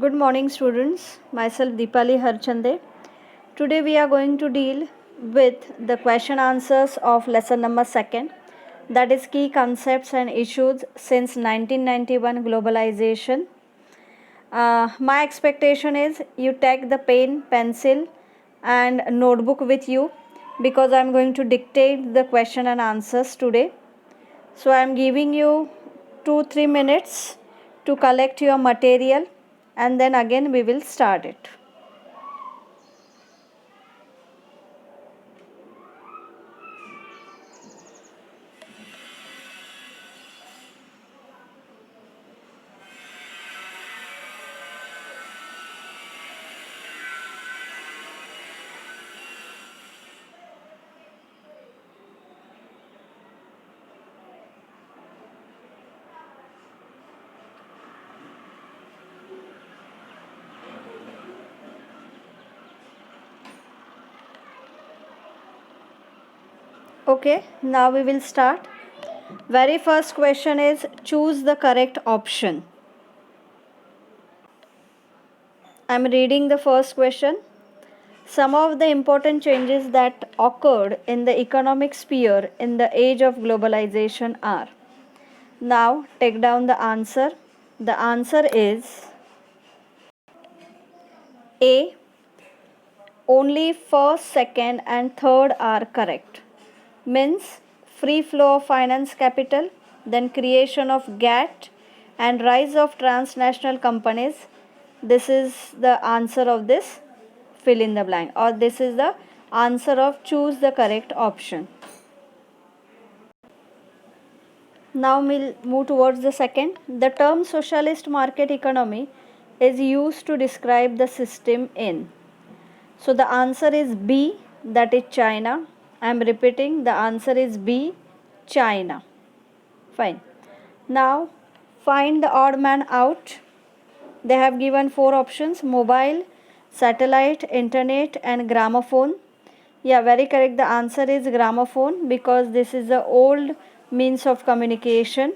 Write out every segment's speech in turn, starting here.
Good morning students, myself Deepali Harchande. Today we are going to deal with the question answers of lesson number 2, that is key concepts and issues since 1991 globalization. My expectation is you take the pen, pencil and notebook with you because I am going to dictate the question and answers today. So I am giving you 2-3 minutes to collect your material and then again we will start it. Okay, now we will start. Very first question is choose the correct option. I am reading the first question. Some of the important changes that occurred in the economic sphere in the age of globalization are. Now take down the answer. The answer is A. Only first, second and third are correct. Means free flow of finance capital, then creation of GATT and rise of transnational companies. This is the answer of this fill in the blank, or this is the answer of choose the correct option. Now we'll move towards the second. The term socialist market economy is used to describe the system in. So the answer is B, that is China. I am repeating, the answer is B, China. Fine. Now find the odd man out. They have given 4 options: mobile, satellite, internet and gramophone. Yeah, very correct. The answer is gramophone because this is the old means of communication.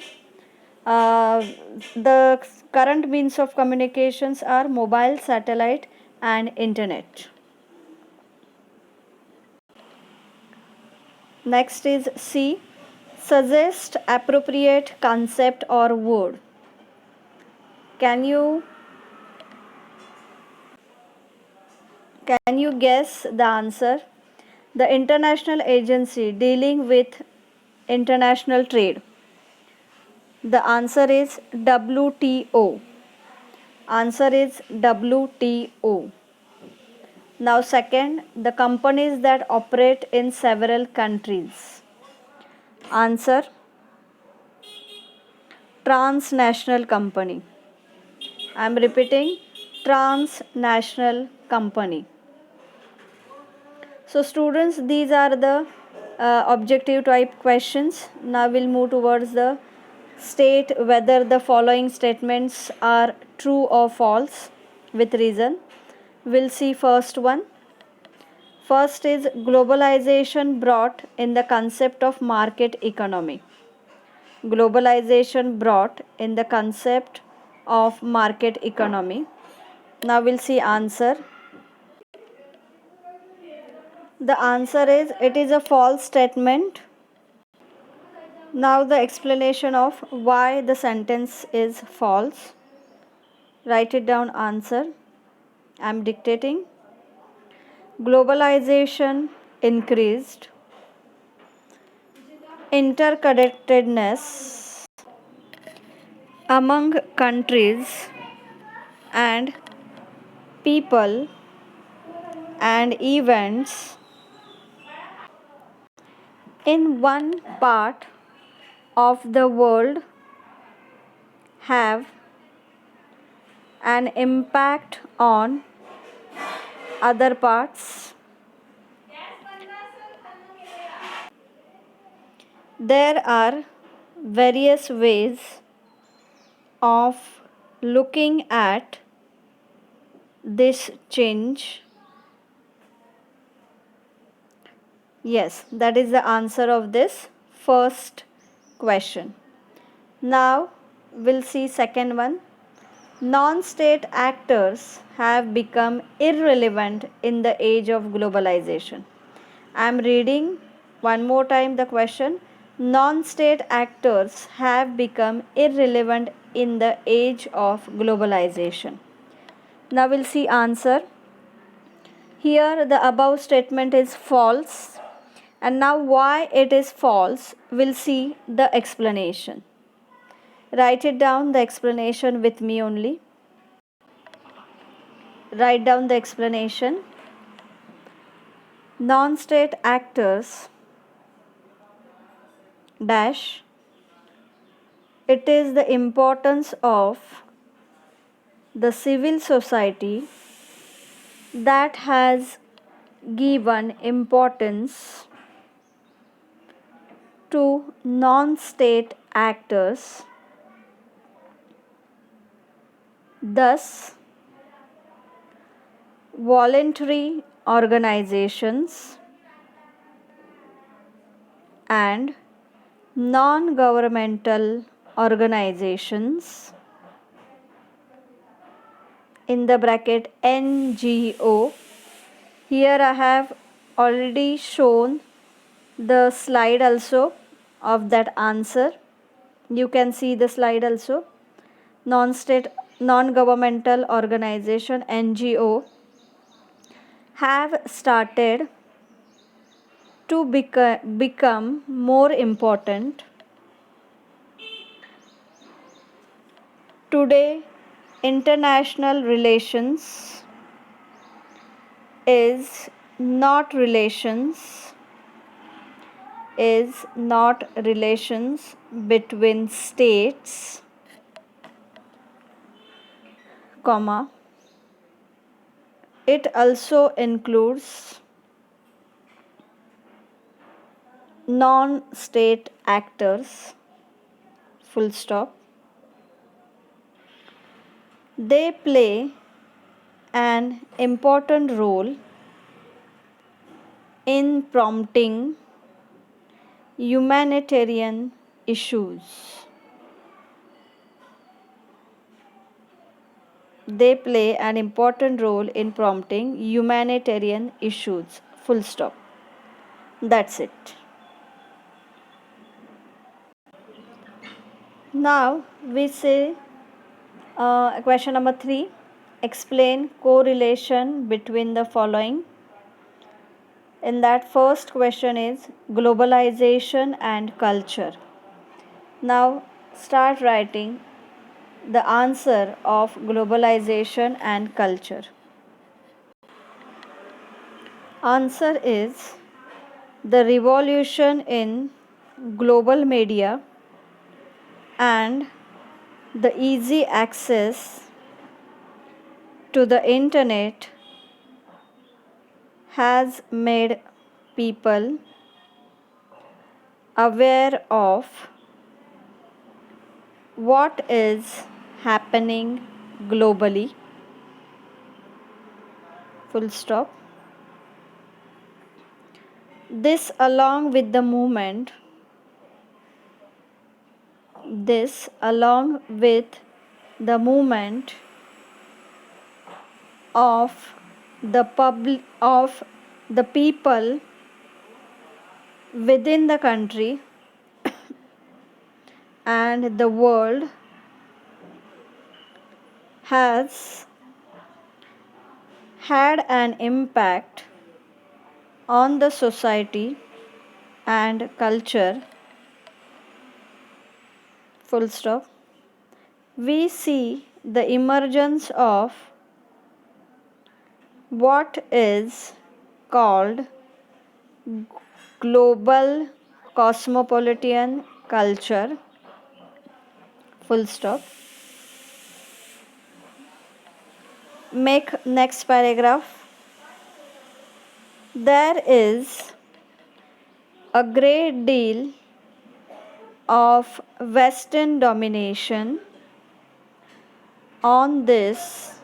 The current means of communications are mobile, satellite and internet. Next is C. Suggest appropriate concept or word. Can you guess the answer? The international agency dealing with international trade. The answer is WTO. Answer is WTO. Now second, the companies that operate in several countries. Answer, transnational company. I am repeating, transnational company. So students, these are the objective type questions. Now we'll move towards the state whether the following statements are true or false with reason. We'll see first one. First is globalization brought in the concept of market economy. Globalization brought in the concept of market economy. Now we'll see answer. The answer is it is a false statement. Now the explanation of why the sentence is false. Write it down answer. I am dictating. Globalization increased interconnectedness among countries and people and events in one part of the world have an impact on other parts. There are various ways of looking at this change. Yes, that is the answer of this first question. Now we'll see second one. Non-state actors have become irrelevant in the age of globalization. I am reading one more time the question. Non-state actors have become irrelevant in the age of globalization. Now we'll see answer. Here the above statement is false, and now why it is false, we'll see the explanation. Write it down, the explanation with me only. Write down the explanation. Non-state actors dash, it is the importance of the civil society that has given importance to non-state actors. Thus, voluntary organizations and non-governmental organizations in the bracket NGO. Here I have already shown the slide also of that answer. You can see the slide also. Non-state, non-governmental organization NGO have started to become more important. Today, international relations is not relations between states, comma, it also includes non-state actors, full stop. They play an important role in prompting humanitarian issues. They play an important role in prompting humanitarian issues, full stop. That's it. Now we say question number 3. Explain correlation between the following. In that, first question is globalization and culture. Now start writing the answer of globalization and culture. Answer is the revolution in global media and the easy access to the internet has made people aware of what is happening globally, full stop. This along with the movement of the people within the country and the world has had an impact on the society and culture, full stop. We see the emergence of what is called global cosmopolitan culture, full stop. Make next paragraph. There is a great deal of Western domination on this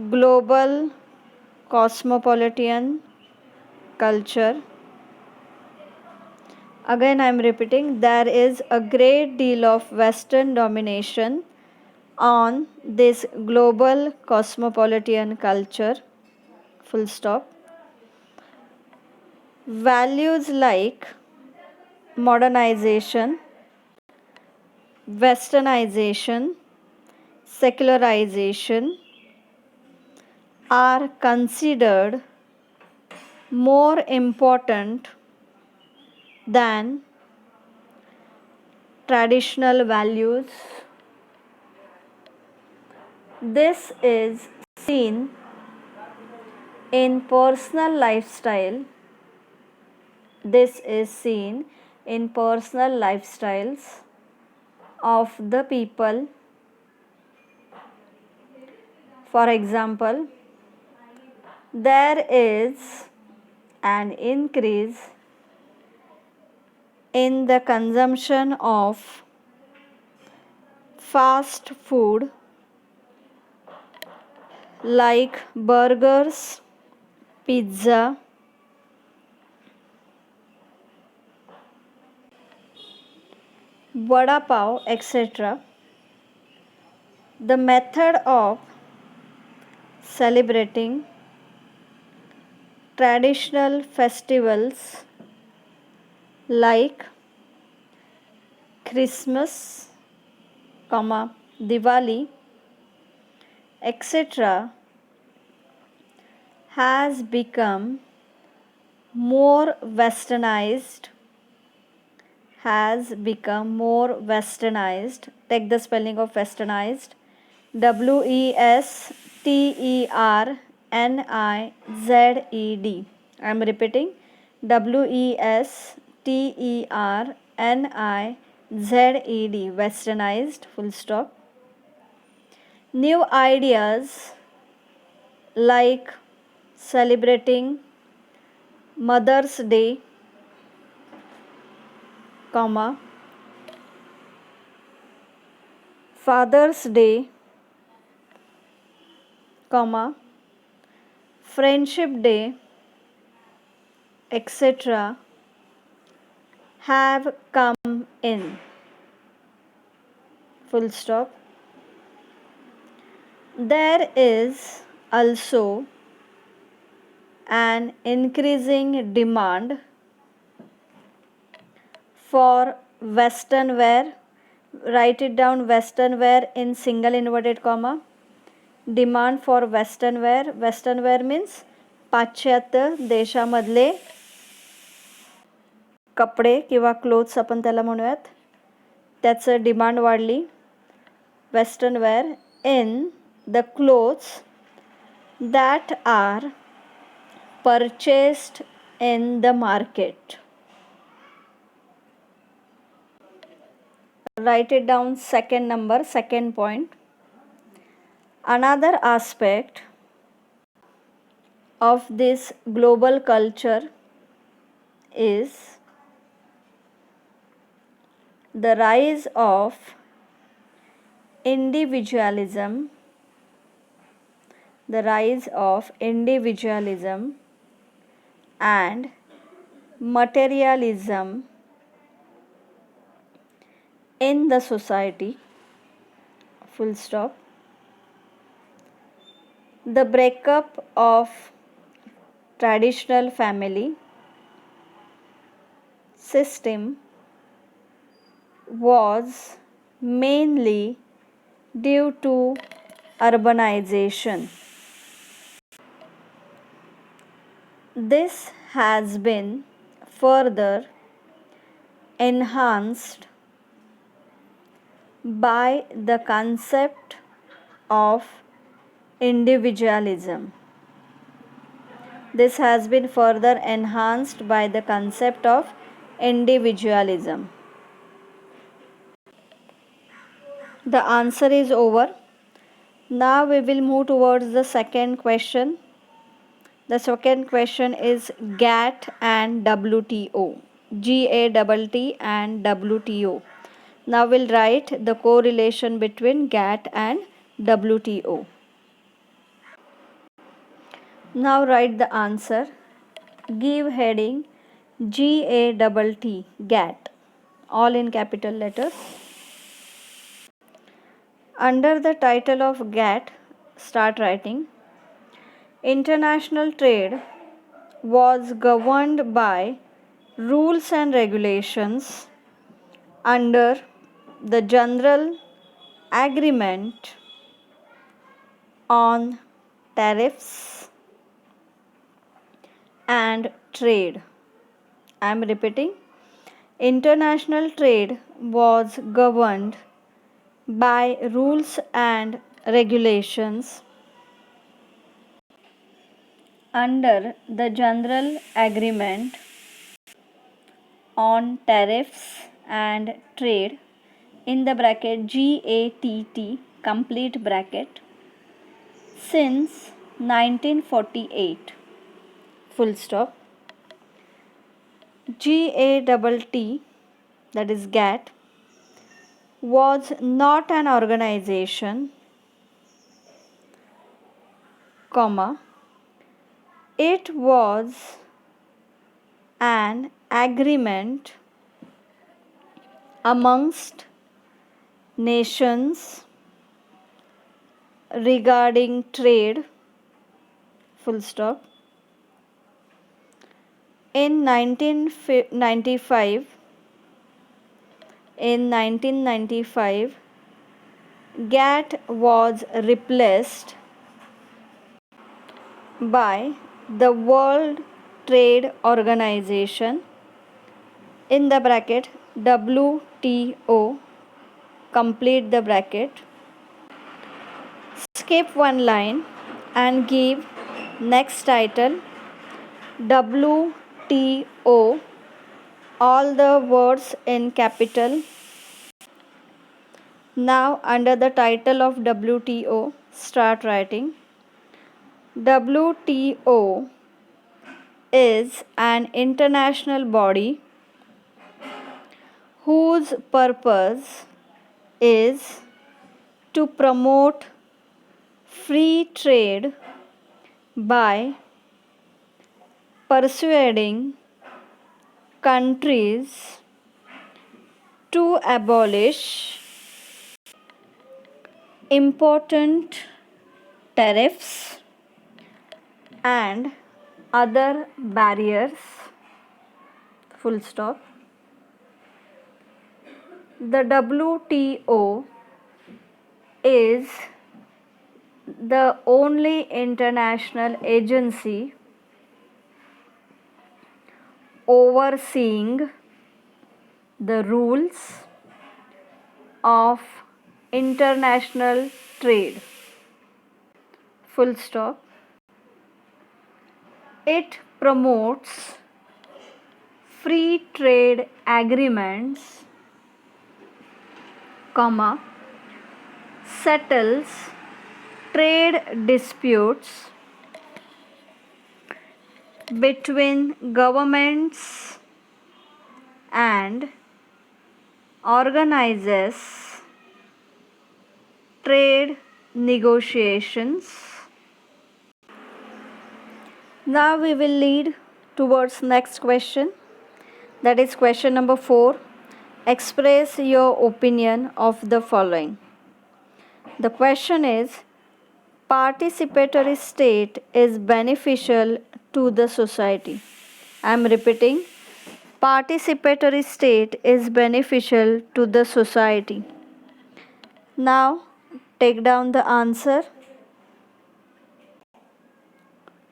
global cosmopolitan culture. Again I am repeating, there is a great deal of Western domination on this global cosmopolitan culture, full stop. Values like modernization, westernization, secularization are considered more important than traditional values. This is seen in personal lifestyle. This is seen in personal lifestyles of the people. For example, there is an increase in the consumption of fast food like burgers, pizza, vada pav, etc. The method of celebrating traditional festivals like Christmas, Diwali, etc. has become more westernized. Take the spelling of westernized. WESTERNIZED. I am repeating. WESTERNIZED. Westernized. Full stop. New ideas like celebrating Mother's Day, Father's Day, Friendship Day, etc. have come in. Full stop. There is also an increasing demand for Western wear. Write it down, Western wear in single inverted comma. Demand for Western wear. Western wear means पाश्चात्य देशामधले कपडे किंवा clothes आपण त्याला म्हणूयात, त्याचं demand वाढली. Western wear in the clothes that are purchased in the market. Write it down, second point. Another aspect of this global culture is the rise of individualism, and materialism in the society. Full stop. The breakup of traditional family system was mainly due to urbanization. This has been further enhanced by the concept of individualism. This has been further enhanced by the concept of individualism. The answer is over. Now we will move towards the second question. The second question is GATT and WTO. GATT and WTO. Now we'll write the correlation between GATT and WTO. Now write the answer. Give heading GATT, GATT, all in capital letters. Under the title of GATT, start writing. International trade was governed by rules and regulations under the General Agreement on Tariffs and Trade. I am repeating. International trade was governed by rules and regulations under the General Agreement on Tariffs and Trade in the bracket GATT complete bracket since 1948 full stop. GATT, that is GATT, was not an organization, comma, it was an agreement amongst nations regarding trade, full stop. In 1995, GATT was replaced by the World Trade Organization in the bracket WTO complete the bracket. Skip one line and give next title WTO, all the words in capital. Now under the title of WTO, start writing. WTO is an international body whose purpose is to promote free trade by persuading countries to abolish important tariffs and other barriers, full stop. The WTO is the only international agency overseeing the rules of international trade, full stop. It promotes free trade agreements, comma, settles trade disputes between governments and organizes trade negotiations. Now we will lead towards next question, that is question number 4. Express your opinion of the following. The question is, participatory state is beneficial to the society. I am repeating, participatory state is beneficial to the society. Now take down the answer.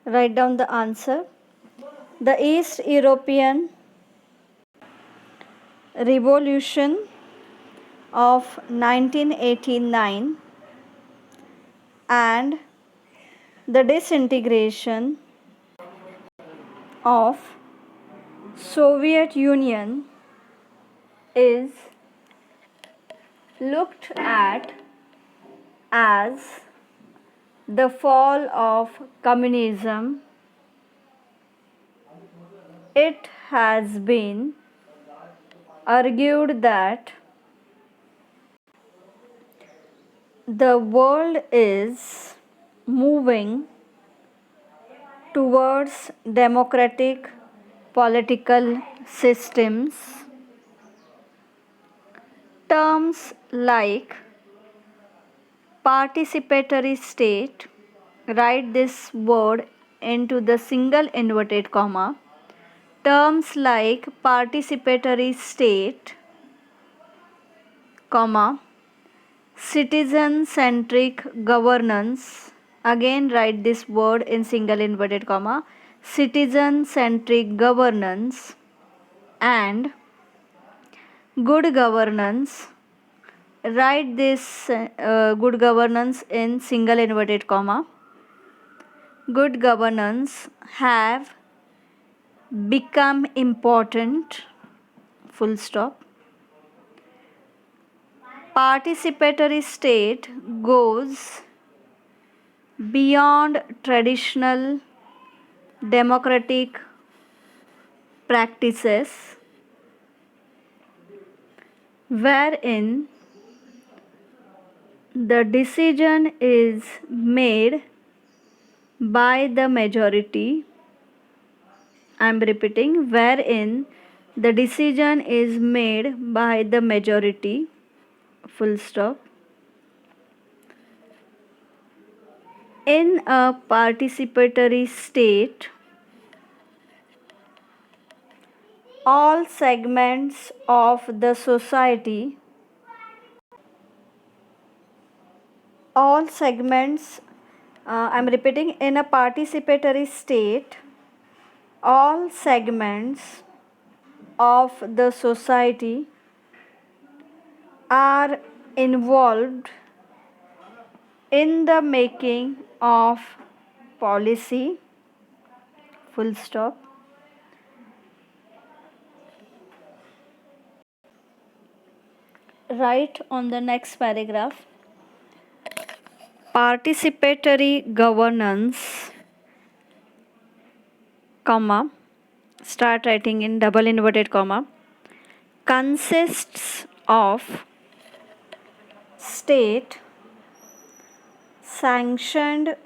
Write down the answer. The East European Revolution of 1989 and the disintegration of Soviet Union is looked at as the fall of communism. It has been argued that the world is moving towards democratic political systems. Terms like participatory state, write this word into the single inverted comma. Terms like participatory state, comma, citizen-centric governance, again write this word in single inverted comma, citizen-centric governance, and good governance, write this good governance in single inverted comma. Good governance have become important, full stop. Participatory state goes beyond traditional democratic practices, wherein the decision is made by the majority. I am repeating, wherein the decision is made by the majority, full stop. In a participatory state, all segments of the society, I'm repeating, in a participatory state, all segments of the society are involved in the making of policy, full stop. Write on the next paragraph, participatory governance, comma, start writing in double inverted comma, consists of state sanctioned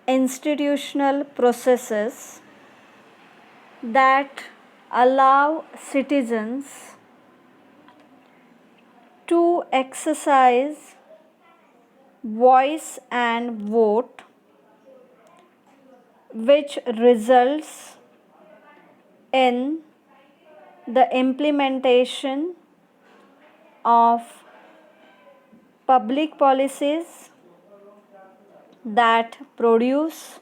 institutional processes that allow citizens to exercise voice and vote, which results in the implementation of public policies that produce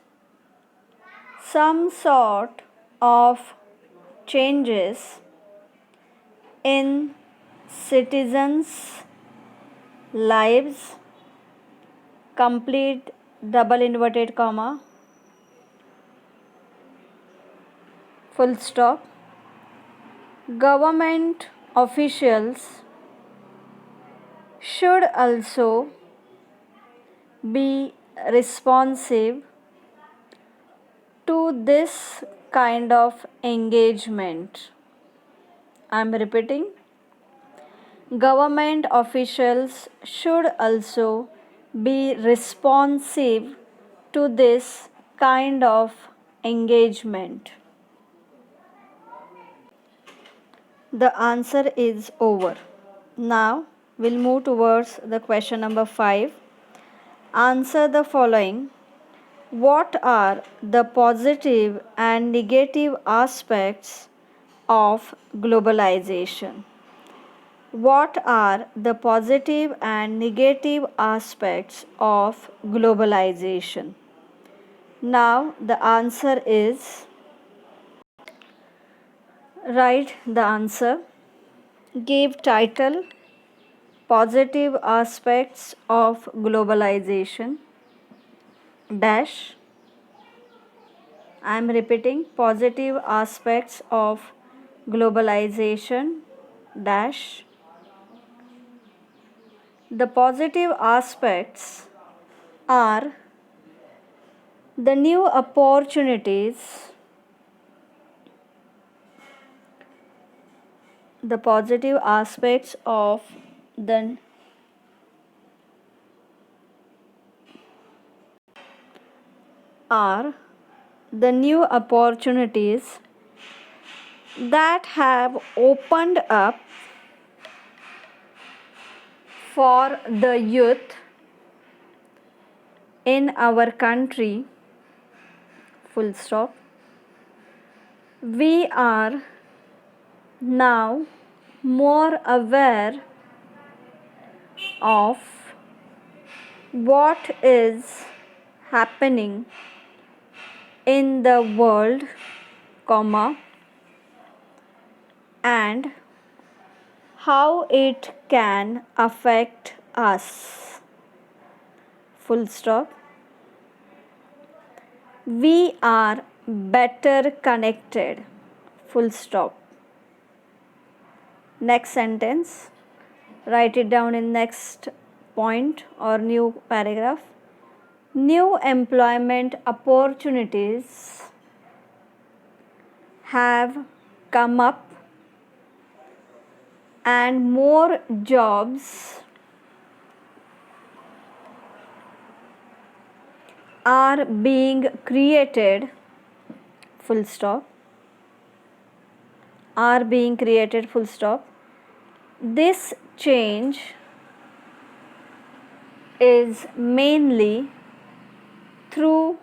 some sort of changes in citizens' lives, complete double inverted comma, full stop. Government officials should also be responsive to this kind of engagement. I am repeating, government officials should also be responsive to this kind of engagement. The answer is over. Now we'll move towards the question number 5. Answer the following. What are the positive and negative aspects of globalization? What are the positive and negative aspects of globalization? Now the answer is, write the answer. Give title, positive aspects of globalization, dash. I am repeating, positive aspects of globalization, dash. The positive aspects are the new opportunities. The positive aspects of the are the new opportunities that have opened up for the youth in our country, full stop, we are now more aware of what is happening in the world, comma, and how it can affect us, full stop. We are better connected, full stop. Next sentence, write it down in next point or new paragraph. New employment opportunities have come up and more jobs are being created, full stop, are being created, full stop. This change is mainly through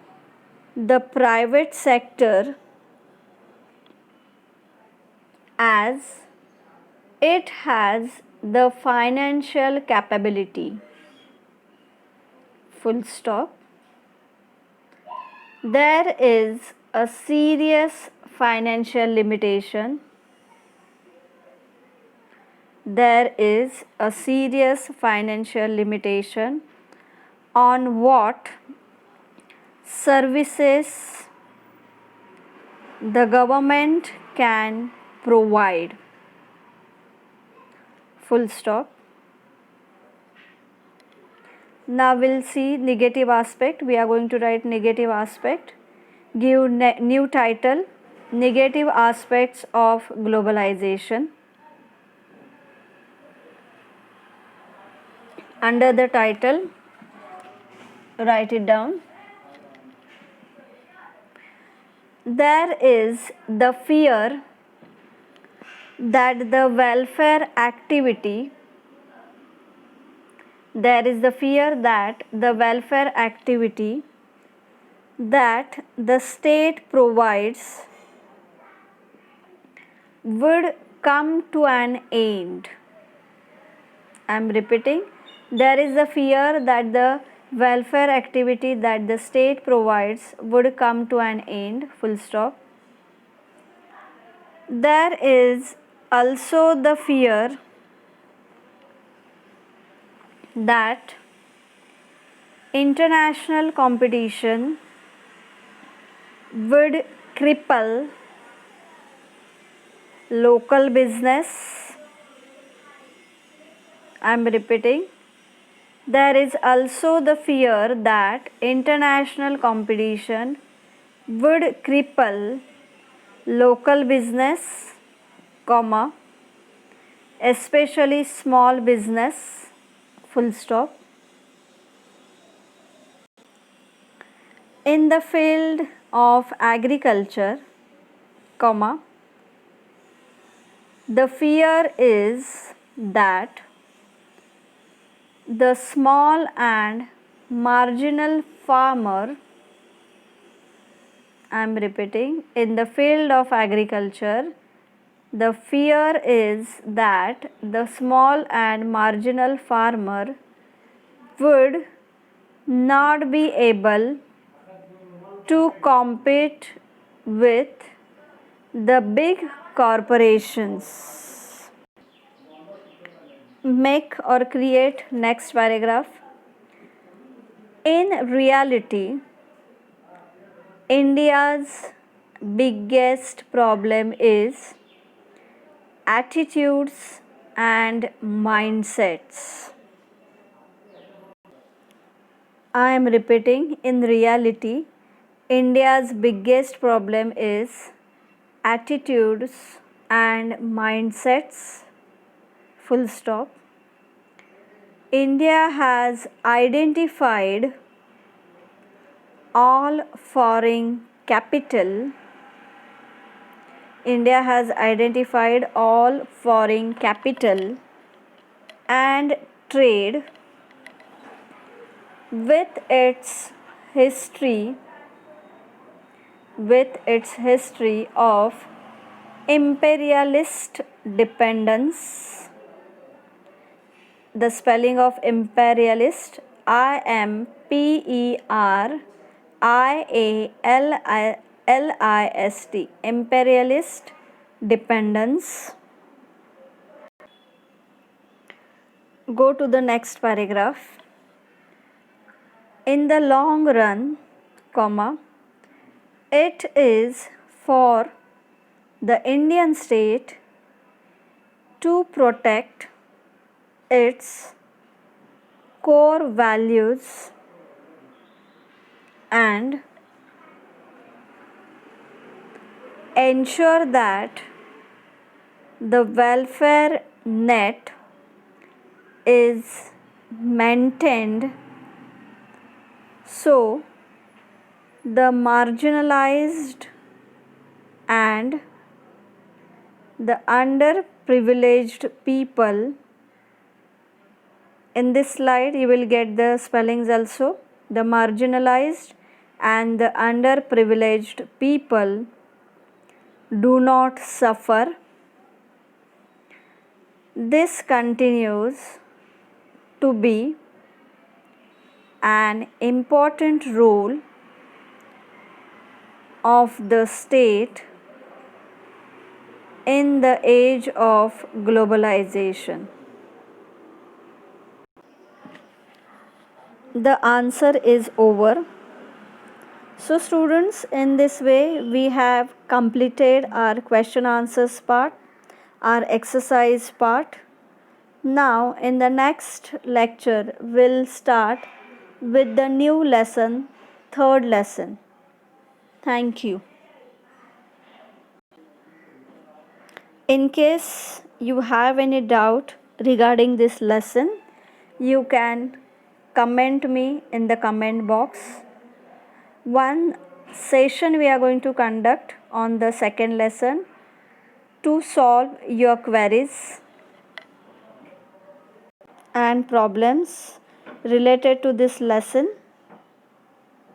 the private sector, as it has the financial capability, full stop. There is a serious financial limitation. There is a serious financial limitation on what services the government can provide, full stop. Now we'll see negative aspect. We are going to write negative aspect. Give new title, negative aspects of globalization. Under the title, write it down. There is the fear that the welfare activity, there is the fear that the welfare activity that the state provides would come to an end. I am repeating, there is a fear that the welfare activity that the state provides would come to an end, full stop. There is also the fear that international competition would cripple local business. I am repeating, there is also the fear that international competition would cripple local business, comma, especially small business, full stop. In the field of agriculture, comma, the fear is that the small and marginal farmer, I am repeating, in the field of agriculture, the fear is that the small and marginal farmer would not be able to compete with the big corporations. Make or create next paragraph. In reality, India's biggest problem is attitudes and mindsets. I am repeating, in reality, India's biggest problem is attitudes and mindsets, full stop. India has identified all foreign capital. India has identified all foreign capital and trade with its history of imperialist dependence. The spelling of imperialist, IMPERIALIST, imperialist dependence. Go to the next paragraph. In the long run, it is for the Indian state to protect its core values and ensure that the welfare net is maintained so the marginalized and the underprivileged people. In this slide you will get the spellings also. The marginalized and the underprivileged people do not suffer. This continues to be an important role of the state in the age of globalization. The answer is over. So students, in this way we have completed our question answers part, our exercise part. Now in the next lecture we'll start with the new lesson, third lesson. Thank you. In case you have any doubt regarding this lesson, you can comment me in the comment box. One session we are going to conduct on the second lesson to solve your queries and problems related to this lesson.